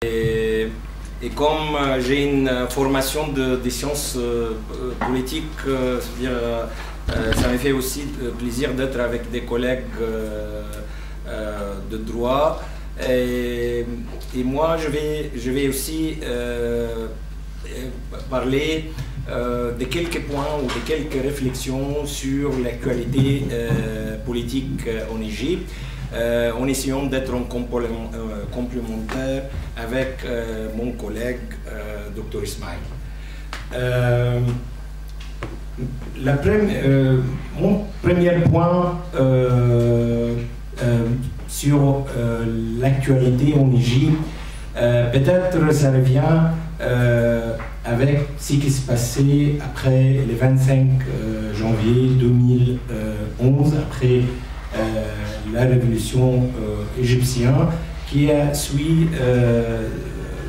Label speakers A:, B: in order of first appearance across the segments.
A: Et comme j'ai une formation des sciences politiques, ça me fait aussi plaisir d'être avec des collègues de droit. Et moi, je vais aussi parler de quelques points ou de quelques réflexions sur l'actualité politique en Égypte, en essayant d'être en complémentaire avec mon collègue Dr Ismail. Mon premier point sur l'actualité en Égypte, peut-être ça revient avec ce qui s'est passé après le 25 janvier 2011, après la révolution égyptienne, qui a suivi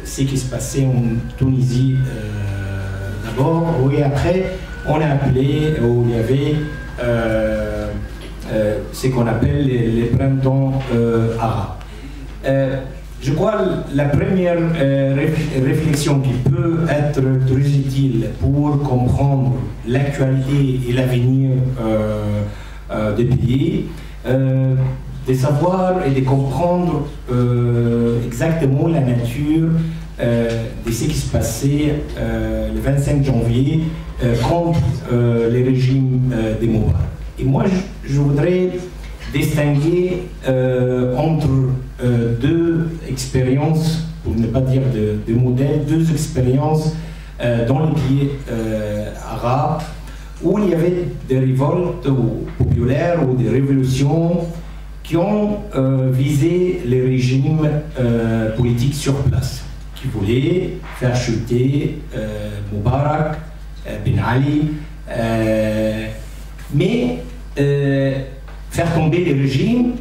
A: ce qui se passait en Tunisie d'abord, et après on a appelé, où il y avait ce qu'on appelle les printemps arabes. Je crois que la première réflexion qui peut être très utile pour comprendre l'actualité et l'avenir des pays, de savoir et de comprendre exactement la nature de ce qui se passait le 25 janvier contre les régimes des Moubarak. Et moi, je voudrais distinguer entre deux expériences, pour ne pas dire de modèles, deux expériences dans les pays arabes, où il y avait des révoltes populaires ou des révolutions qui ont visé les régimes politiques sur place, qui voulaient faire chuter Moubarak, Ben Ali, mais faire tomber les régimes,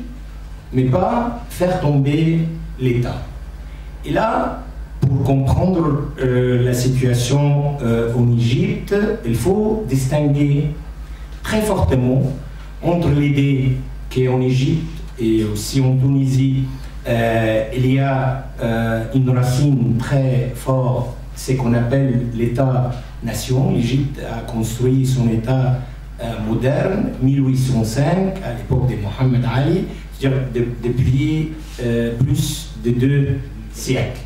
A: mais pas faire tomber l'État. Et là, pour comprendre la situation en Égypte, il faut distinguer très fortement entre l'idée qu'en Égypte et aussi en Tunisie, il y a une racine très forte, ce qu'on appelle l'État-nation. L'Égypte a construit son État moderne, 1805, à l'époque de Mohamed Ali, c'est-à-dire depuis plus de 2 siècles.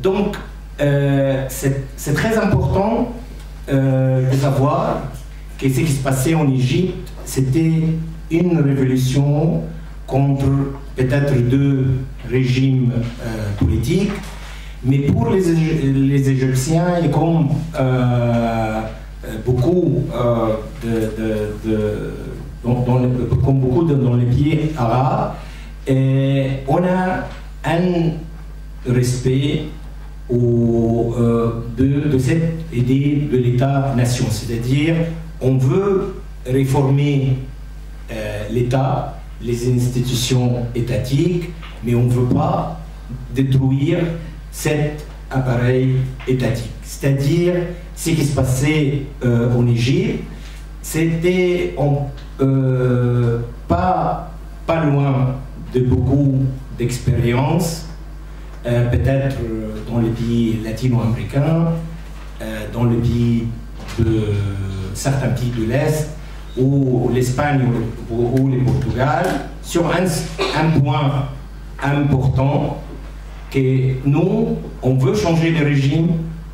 A: Donc, c'est très important de savoir que ce qui se passait en Égypte, c'était une révolution contre peut-être 2 régimes politiques, mais pour les Égyptiens, et comme beaucoup dans les pays arabes, on a un respect de cette idée de l'État-nation, c'est-à-dire on veut réformer l'État, les institutions étatiques, mais on ne veut pas détruire cet appareil étatique. C'est-à-dire, ce qui se passait en Égypte, c'était pas loin de beaucoup d'expériences, peut-être dans les pays latino-américains, dans les pays certains pays de l'Est, ou l'Espagne ou le Portugal, sur un point important, que nous, on veut changer de régime,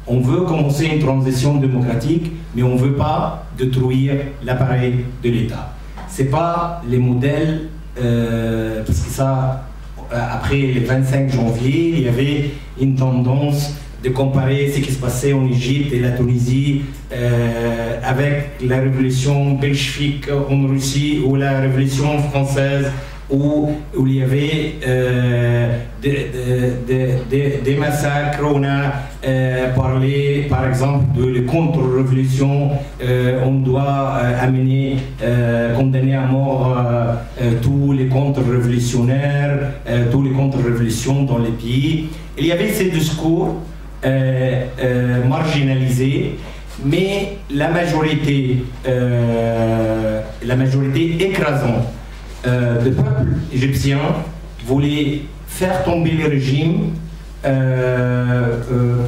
A: on veut commencer une transition démocratique, mais on ne veut pas détruire l'appareil de l'État. Ce n'est pas les modèles, parce que ça, après le 25 janvier, il y avait une tendance de comparer ce qui se passait en Égypte et la Tunisie avec la révolution bolchevique en Russie ou la révolution française, où il y avait des massacres. On a parlé par exemple de la contre-révolution, on doit condamner à mort tous les contre-révolutionnaires, tous les contre-révolutions dans les pays. Il y avait ces discours marginalisés, mais la majorité écrasante du peuple égyptien voulait faire tomber le régime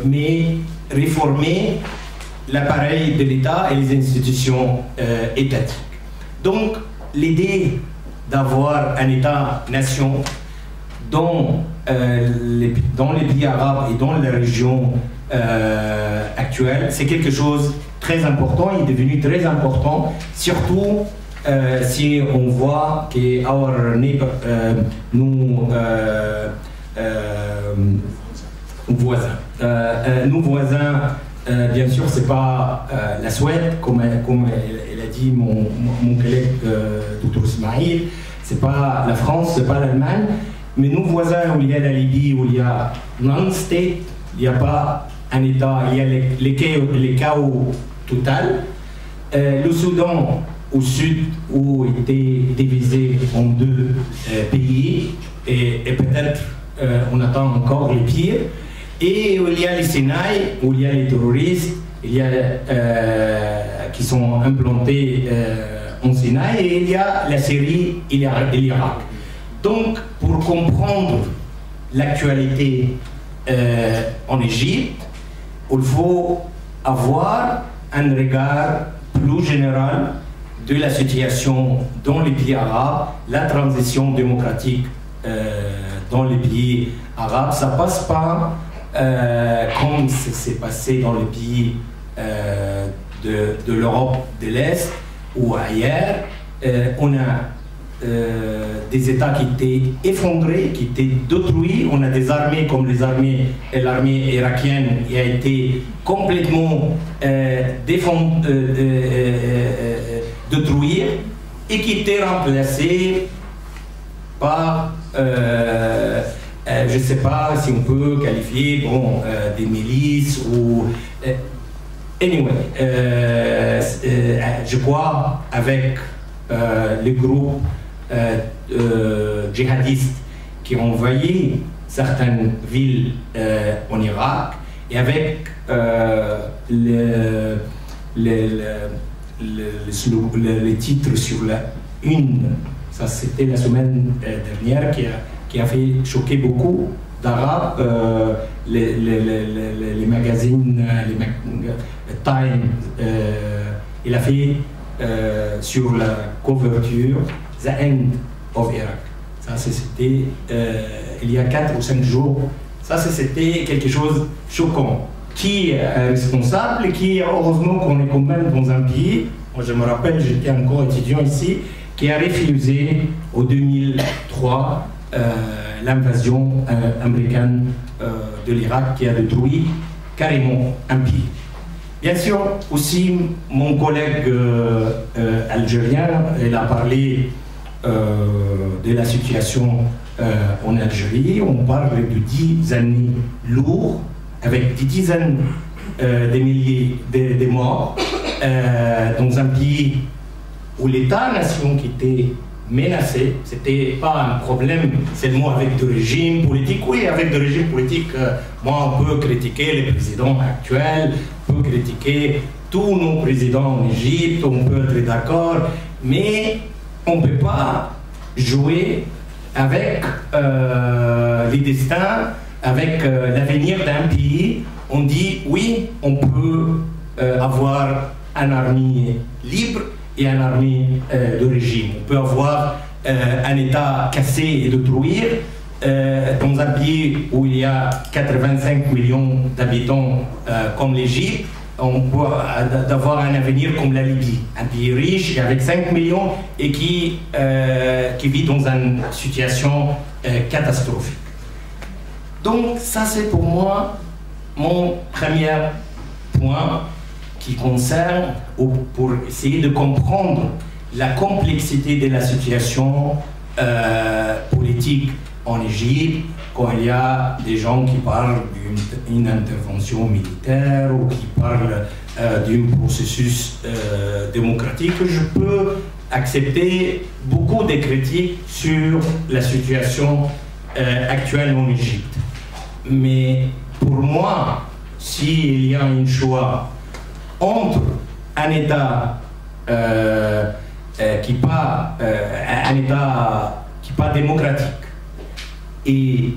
A: mais réformer l'appareil de l'État et les institutions étatiques. Donc, l'idée d'avoir un État-nation dans les pays arabes et dans la région actuelle, c'est quelque chose de très important, il est devenu très important, surtout si on voit que our neighbor, nos voisins, bien sûr, c'est pas la Suède, comme elle a dit mon collègue Dr Ismail, c'est pas la France, c'est pas l'Allemagne, mais nos voisins, où il y a la Libye, où il y a non-state, il n'y a pas un État, il y a les chaos total. Le Soudan, au sud, où était divisé en deux pays, et peut-être on attend encore les pires. Et où il y a les Sinaï, où il y a les terroristes, il y a, qui sont implantés en Sinaï, et il y a la Syrie et l'Irak. Donc, pour comprendre l'actualité en Égypte, il faut avoir un regard plus général de la situation dans les pays arabes, la transition démocratique dans les pays arabes. Ça ne passe pas comme c'est passé dans les pays de l'Europe de l'Est ou ailleurs. On a des États qui étaient effondrés, qui étaient détruits. On a des armées comme l'armée irakienne qui a été complètement détruite et qui était remplacée par, je ne sais pas si on peut qualifier des milices ou... anyway, je crois avec les groupes djihadistes qui ont envahi certaines villes en Irak et avec les titres sur la une, ça c'était la semaine dernière qui a fait choquer beaucoup d'Arabes, les magazines, Time, il a fait sur la couverture The End of Iraq. Ça c'était il y a 4 ou 5 jours. Ça c'était quelque chose de choquant. Qui est responsable et qui, heureusement qu'on est quand même dans un pays, moi je me rappelle, j'étais encore étudiant ici, qui a refusé en 2003 l'invasion américaine de l'Irak, qui a détruit carrément un pays. Bien sûr, aussi, mon collègue algérien, il a parlé de la situation en Algérie. On parle de 10 années lourdes, avec des dizaines de milliers de morts, dans un pays où l'État-nation qui était menacé, c'était pas un problème seulement avec des régimes politiques. Oui, avec des régimes politiques, moi on peut critiquer les présidents actuels, on peut critiquer tous nos présidents en Égypte, on peut être d'accord, mais on ne peut pas jouer avec les destins, avec l'avenir d'un pays. On dit oui, on peut avoir une armée libre et une armée de régime. On peut avoir un État cassé et détruire dans un pays où il y a 85 millions d'habitants comme l'Égypte. On peut avoir un avenir comme la Libye, un pays riche et avec 5 millions et qui vit dans une situation catastrophique. Donc ça c'est pour moi mon premier point qui concerne, pour essayer de comprendre la complexité de la situation politique en Égypte, quand il y a des gens qui parlent d'une intervention militaire ou qui parlent d'un processus démocratique. Je peux accepter beaucoup de critiques sur la situation actuelle en Égypte. Mais pour moi, s'il y a un choix entre un État qui n'est pas démocratique et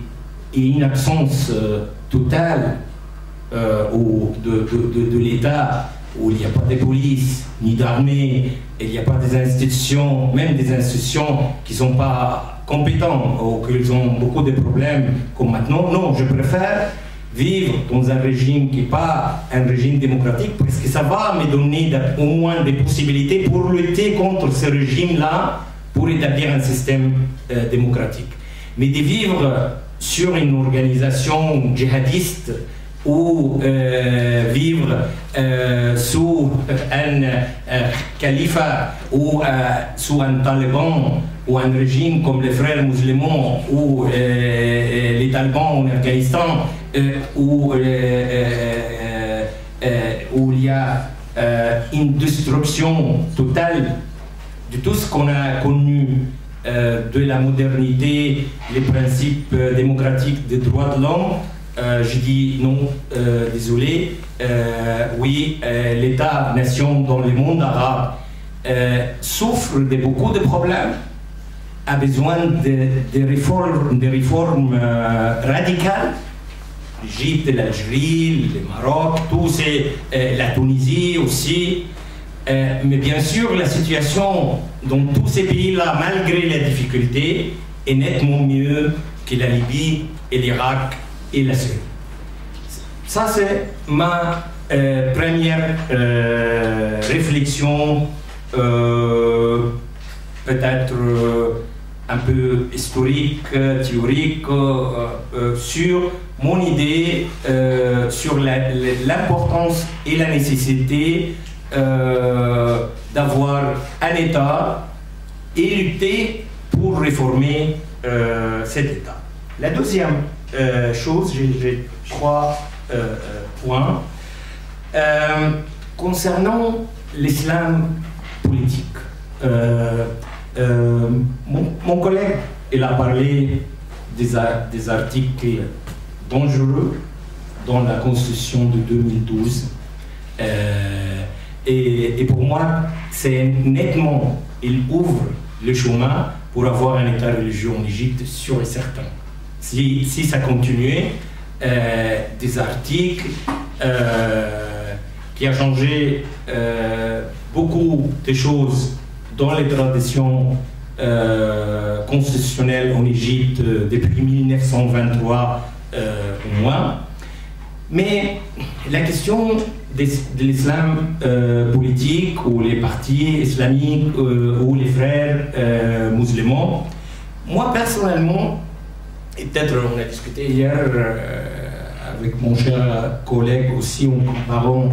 A: une absence totale de l'État, où il n'y a pas de police, ni d'armée, il n'y a pas des institutions, même des institutions qui ne sont pas compétentes, ou qui ont beaucoup de problèmes comme maintenant. Non, je préfère vivre dans un régime qui n'est pas un régime démocratique, parce que ça va me donner au moins des possibilités pour lutter contre ce régime-là, pour établir un système démocratique. Mais de vivre sur une organisation djihadiste ou vivre sous un califat ou sous un taliban ou un régime comme les frères musulmans ou les talibans en Afghanistan où il y a une destruction totale de tout ce qu'on a connu de la modernité, les principes démocratiques des droits de l'homme. Je dis non, désolé, oui, l'État-nation dans le monde arabe souffre de beaucoup de problèmes, a besoin de réformes radicales. L'Égypte, l'Algérie, le Maroc, la Tunisie aussi. Mais bien sûr, la situation dans tous ces pays-là, malgré les difficultés, est nettement mieux que la Libye et l'Irak et la Syrie. Ça, c'est ma première réflexion, peut-être un peu historique, théorique, sur mon idée, sur l'importance et la nécessité d'avoir un État et lutter pour réformer cet État. La deuxième chose, j'ai 3 points. Concernant l'islam politique, mon collègue il a parlé des articles dangereux dans la Constitution de 2012. Et pour moi, c'est nettement, il ouvre le chemin pour avoir un État religieux en Égypte, sûr et certain. Si ça continuait, des articles qui a changé beaucoup de choses dans les traditions constitutionnelles en Égypte depuis 1923 au moins. Mais la question de l'islam politique ou les partis islamiques ou les frères musulmans, moi personnellement, et peut-être on a discuté hier avec mon cher collègue aussi en comparant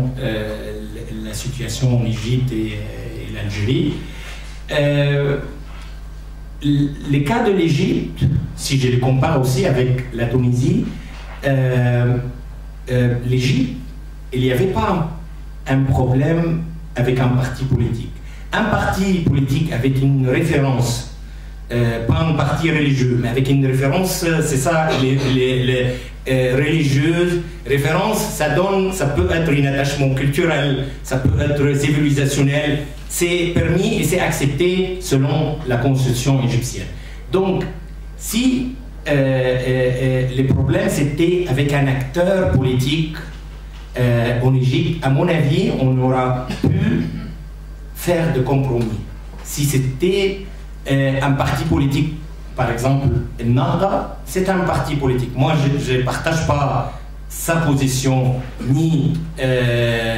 A: la situation en Égypte et l'Algérie, les cas de l'Égypte, si je les compare aussi avec la Tunisie, l'Égypte, il n'y avait pas un problème avec un parti politique. Un parti politique avec une référence, pas un parti religieux, mais avec une référence, c'est ça, les religieuses, référence, ça peut être un attachement culturel, ça peut être civilisationnel, c'est permis et c'est accepté selon la constitution égyptienne. Donc, si les problèmes c'était avec un acteur politique en Égypte, à mon avis, on aura pu faire de compromis. Si c'était un parti politique, par exemple, Nahda, c'est un parti politique. Moi, je ne partage pas sa position ni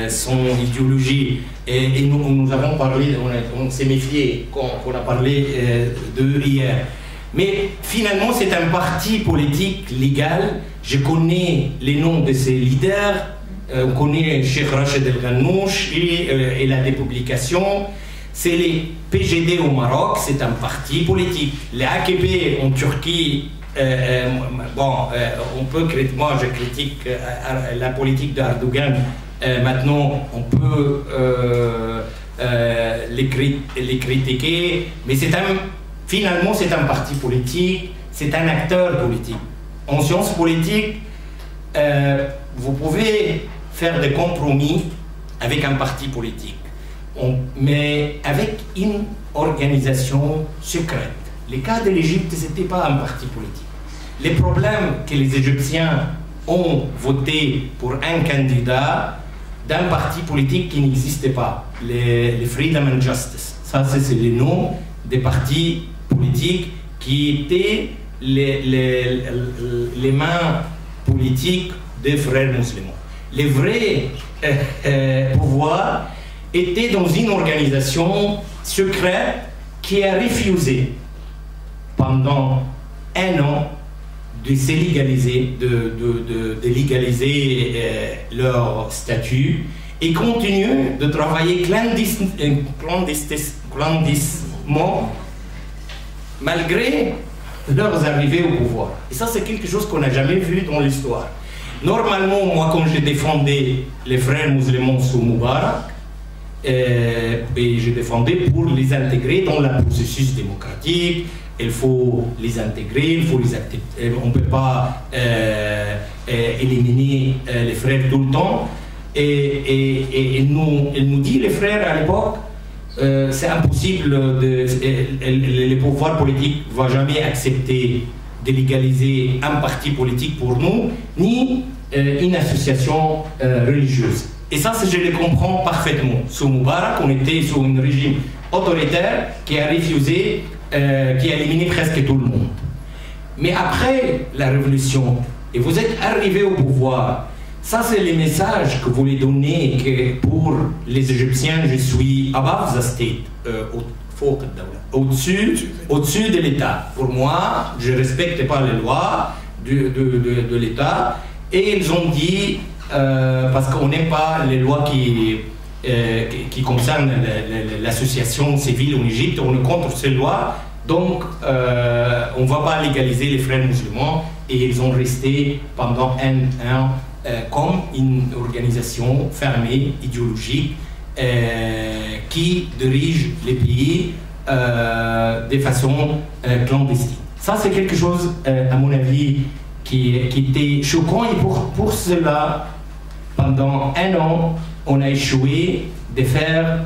A: son idéologie. Et nous avons parlé, on s'est méfié quand on a parlé d'eux hier. Mais finalement, c'est un parti politique légal. Je connais les noms de ses leaders. On connaît Cheikh Rachid El Ghannouch et la dépublication. C'est les PGD au Maroc, c'est un parti politique. Les AKP en Turquie, on peut critiquer, moi je critique la politique d'Erdogan. Maintenant, on peut les critiquer, mais finalement c'est un parti politique, c'est un acteur politique. En sciences politiques, vous pouvez faire des compromis avec un parti politique, mais avec une organisation secrète. Le cas de l'Égypte, ce n'était pas un parti politique. Les problèmes que les Égyptiens ont voté pour un candidat d'un parti politique qui n'existait pas, les Freedom and Justice. Ça, c'est le nom des partis politiques qui étaient les mains politiques des frères musulmans. Les vrais pouvoirs étaient dans une organisation secrète qui a refusé pendant un an de se légaliser, de légaliser leur statut et continue de travailler clandestinement malgré leurs arrivées au pouvoir. Et ça, c'est quelque chose qu'on n'a jamais vu dans l'histoire. Normalement, moi, quand j'ai défendu les frères musulmans sous Moubarak, et je défendais pour les intégrer dans le processus démocratique. Il faut les intégrer, il faut les accepter. On ne peut pas éliminer les frères tout le temps. Et il nous dit, les frères, à l'époque, c'est impossible, le pouvoir politique ne va jamais accepter de légaliser un parti politique pour nous, ni une association religieuse. Et ça, je le comprends parfaitement. Sous Moubarak, on était sous un régime autoritaire qui a refusé, qui a éliminé presque tout le monde. Mais après la révolution, et vous êtes arrivé au pouvoir, ça c'est le message que vous voulez donner, que pour les Égyptiens, je suis above the state, au-dessus de l'État. Pour moi, je ne respecte pas les lois de l'État. Et ils ont dit, parce qu'on n'aime pas les lois qui concernent l'association civile en Égypte, on est contre ces lois, donc on ne va pas légaliser les frères musulmans, et ils ont resté pendant un an comme une organisation fermée, idéologique, qui dirige les pays de façon clandestine. Ça, c'est quelque chose, à mon avis, qui était choquant, et pour cela, pendant un an, on a échoué de faire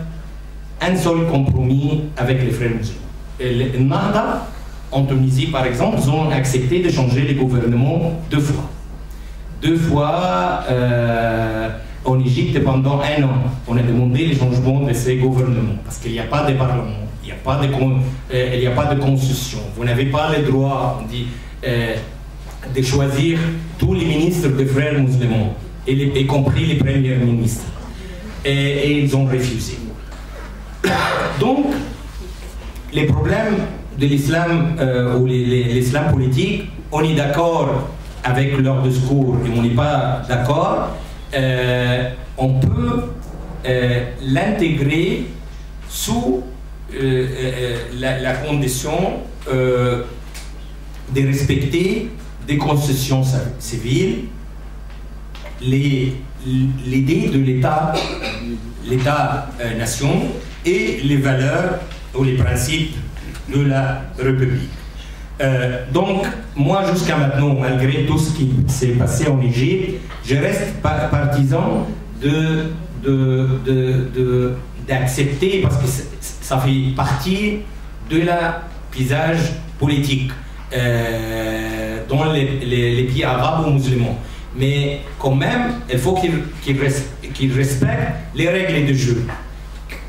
A: un seul compromis avec les frères musulmans. Et le Nahda, en Tunisie par exemple, ils ont accepté de changer les gouvernements 2 fois. 2 fois en Égypte pendant un an. On a demandé le changement de ces gouvernements parce qu'il n'y a pas de parlement, il n'y a pas de constitution. Vous n'avez pas le droit, on dit, de choisir tous les ministres des frères musulmans, y compris les premiers ministres. Et ils ont refusé. Donc, les problèmes de l'islam ou l'islam politique, on est d'accord avec leur discours et on n'est pas d'accord, on peut l'intégrer sous la condition de respecter des constitutions civiles, l'idée de l'État-nation et les valeurs ou les principes de la République. Donc, moi, jusqu'à maintenant, malgré tout ce qui s'est passé en Égypte, je reste partisan d'accepter, parce que ça fait partie de la paysage politique dans les pays arabes ou musulmans. Mais quand même, il faut qu'ils respectent les règles du jeu.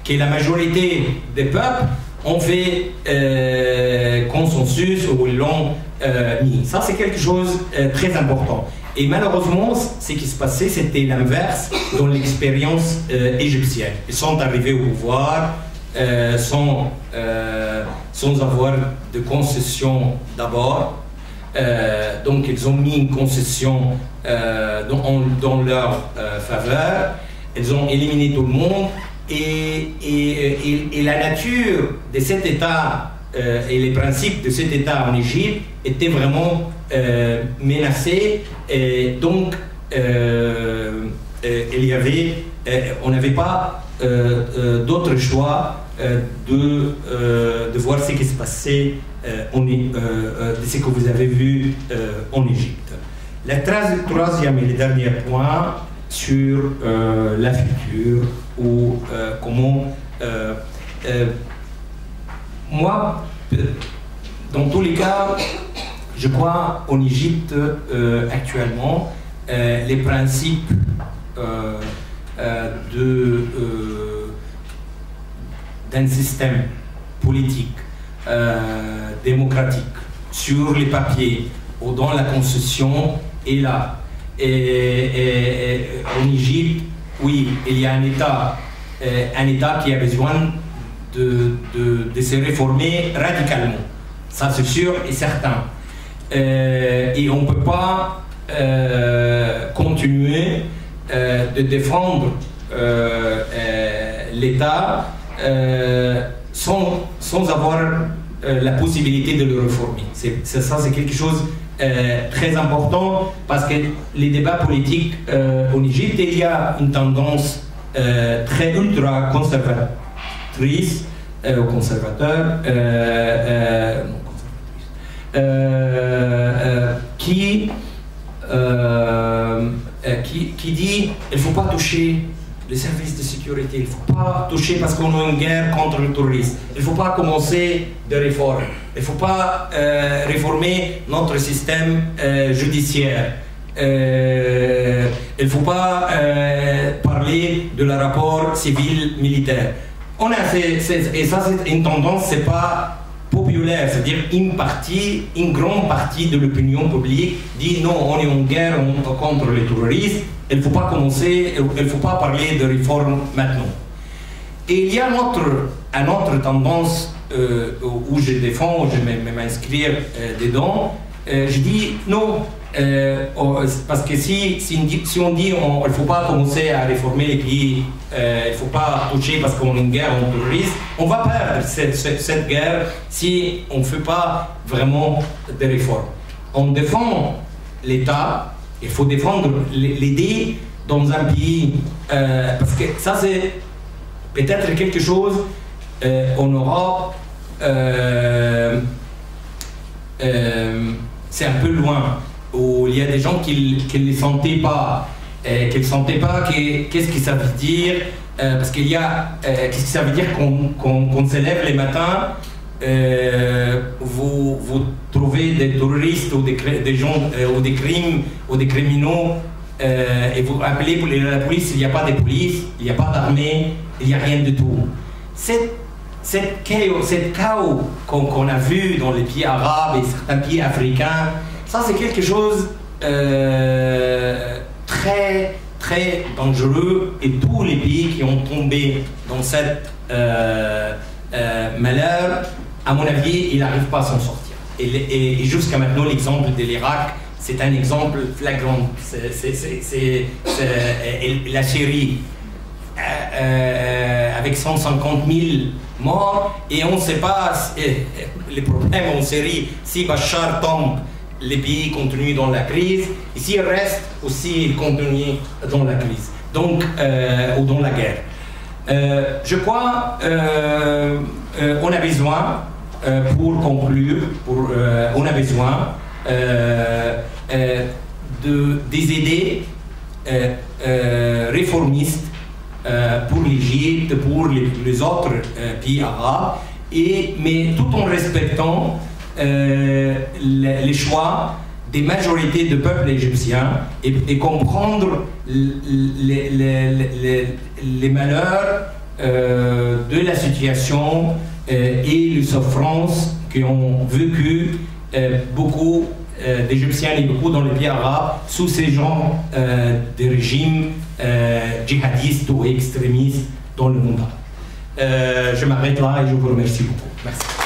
A: Que la majorité des peuples ont fait consensus ou ils l'ont mis. Ça, c'est quelque chose de très important. Et malheureusement, ce qui se passait, c'était l'inverse dans l'expérience égyptienne. Ils sont arrivés au pouvoir sans avoir de concession d'abord. Donc, ils ont mis une concession dans leur faveur. Ils ont éliminé tout le monde. Et la nature de cet État et les principes de cet État en Égypte étaient vraiment menacés. Et donc, on n'avait pas d'autre choix de voir ce qui se passait, de ce que vous avez vu en Égypte. Le troisième et le dernier point sur la future ou comment moi, dans tous les cas, je crois en Égypte actuellement, les principes d'un système politique démocratique sur les papiers ou dans la Constitution est là. Et en Égypte, oui, il y a un État qui a besoin de se réformer radicalement. Ça, c'est sûr et certain. Et on ne peut pas continuer de défendre l'État sans avoir la possibilité de le réformer. Ça, c'est quelque chose très important parce que les débats politiques en Égypte, il y a une tendance très ultra conservatrice, qui dit il ne faut pas toucher les services de sécurité, il ne faut pas toucher parce qu'on a une guerre contre le terrorisme, il ne faut pas commencer de réformes, il ne faut pas réformer notre système judiciaire, il ne faut pas parler de le rapport civil-militaire. Et ça c'est une tendance, c'est pas populaire, c'est-à-dire une grande partie de l'opinion publique dit non, on est en guerre contre les terroristes, il ne faut pas commencer, il ne faut pas parler de réforme maintenant. Et il y a une autre tendance où je défends, je vais m'inscrire dedans, je dis non, parce que si on dit il ne faut pas commencer à réformer les pays, il ne faut pas toucher parce qu'on est en guerre, on terroriste, on va perdre cette guerre si on ne fait pas vraiment des réformes. On défend l'État, il faut défendre l'idée dans un pays, parce que ça c'est peut-être quelque chose en Europe, c'est un peu loin, où il y a des gens qui ne sentaient pas, qu'est-ce que ça veut dire, parce qu'il y a, qu'est-ce que ça veut dire qu'on se lève les matins, vous trouvez des terroristes ou des gens ou des crimes ou des criminels et vous appelez pour la police, il n'y a pas de police, il n'y a pas d'armée, il n'y a rien du tout. Cette chaos qu'on a vu dans les pays arabes et certains pays africains, ça c'est quelque chose très très dangereux, et tous les pays qui ont tombé dans cette malheur, à mon avis, ils n'arrivent pas à s'en sortir. Et jusqu'à maintenant, l'exemple de l'Irak, c'est un exemple flagrant. La Syrie, avec 150 000 morts, et on ne sait pas les problèmes en Syrie. Si Bachar tombe, les pays continuent dans la crise, et s'il reste aussi, ils continuent dans la crise, donc, ou dans la guerre. Je crois on a besoin, pour conclure, on a besoin des idées réformistes pour l'Égypte, pour les autres pays arabes, mais tout en respectant les choix des majorités de peuples égyptiens et comprendre les malheurs de la situation et les souffrances qu'ont vécu beaucoup d'Égyptiens et beaucoup dans les pays arabes sous ces genres de régimes djihadistes ou extrémistes dans le monde. Je m'arrête là et je vous remercie beaucoup. Merci.